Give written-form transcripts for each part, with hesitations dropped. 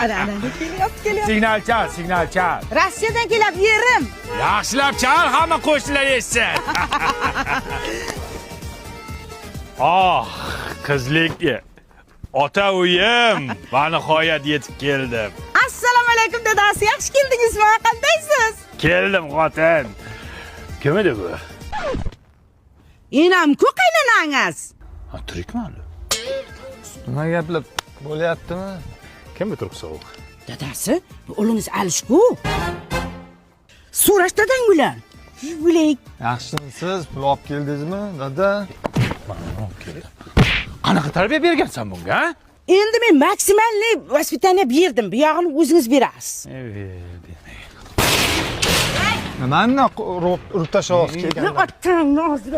Ana, kelyapti. Signal chal. Rossiyadan kelib yerim. Yaxshilab chal, hamma qo'shnilar eshitsin. Qizlik ota uyim va nihoyat yetib keldim. Assalomu alaykum dadasi, yaxshi keldingizmi? Qandaysiz? Keldim xotin. Kim edi bu? Enam-ku qaynonangiz. Tirikmi hali? Nima gaplar bo'lyaptimi? Kim bu turq sovuq? Dadasi, bu o'g'lingiz Alishku. So'rash dadang bilan. Bilay. Yaxshimisiz? Pul olib keldingizmi, dada? Qanaqa tarbiya bergansan bunga, ha? Endi men maksimalni vaspitaniya berdim. Bu yog'ini o'zingiz berasiz. Nimani urib tashlab kelgan? Otangni hozir.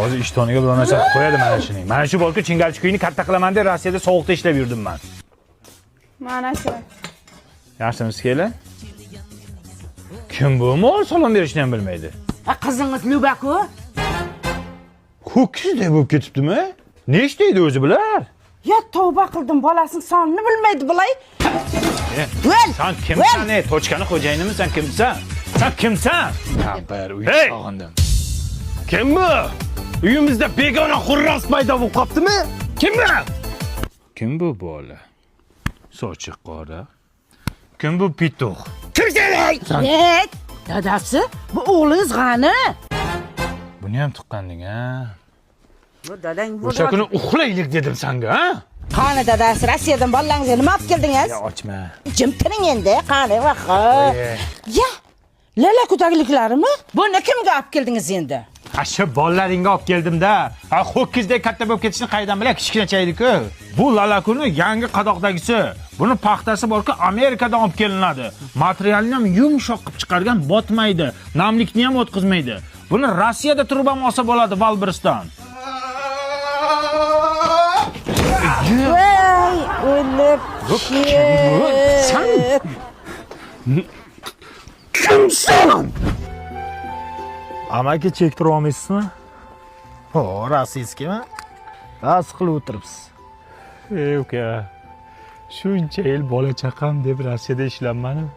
Hozir ishtoniga biron narsa qilib qo'yadi mana shuning. Mana shu bolka chingalchikuyni katta qilaman deb Rossiyada sovuqda ishlab yurdim men. Mana shu. Yaxshimisiz kelin? Kim bu? Mol salom berishni ham bilmaydi. Qizingiz Lubaku? Ko'kizday bo'lib ketibdimi? Ne ishlaydi o'zi bular? Ya tavba qildim, bolasining sonini bilmaydi bilay. Vel! Sen kimsan? Tochkani xo'jayinimi? Sen kimsan? Sen kimsan? Kampir uyga sog'indim. Kim bu? Uyimizda begona xurras paydo bo'lib qoptimi? Kim bu? Kim bu bola? Sochi qora. Kim bu pituq? Kimsan? Dadasi, bu o'g'lingiz g'ani. Buni ham tuqqanding, ha? Bu dadang bu. O'sha kuni uxlaylik dedim senga, ha? Qani dadasi, Rossiyadan bolalaringizga nima olib keldingiz? Ya ochma. Jim tiring endi, qani vaqa. Ya, lala ko'tagiliklarimi? Buni kimga olib keldingiz endi? Ha, shu bolalaringga olib keldim-da. Ha, ho'kizdek katta bo'lib ketishini qaydan bilay, kichkinacha edi-ku. Bu lalakuni yangi qadoqdagisi. Buni paxtasi borki, Amerikadan olib kelinadi. Materialni ham yumshoq qilib chiqargan, botmaydi. Namlikni ham o'tkazmaydi. Buni Rossiyada turib ham olsa bo'ladi, Valbiriston. Voy, o'lib. Sen kimsan? Amaki chektira olmaysizmi? Ho, rossiyskimi? Bas qilib o'tiribsiz. Ey uka. Shuncha yil bola chaqam deb Rossiyada ishlanmanim.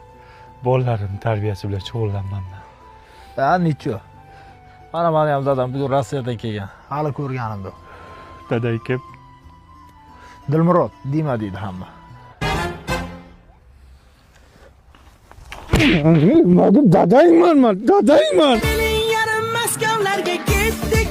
Bolalarim tarbiyasi bilan shug'ullanmanman. Ha, nicho. Meni ham dadam bu Rossiyadan kelgan. Hali ko'rganim yo'q. Daday kim? Dilmurod, Dima deydi hamma. Dadayman. Yarim Moskvalarga ketdik,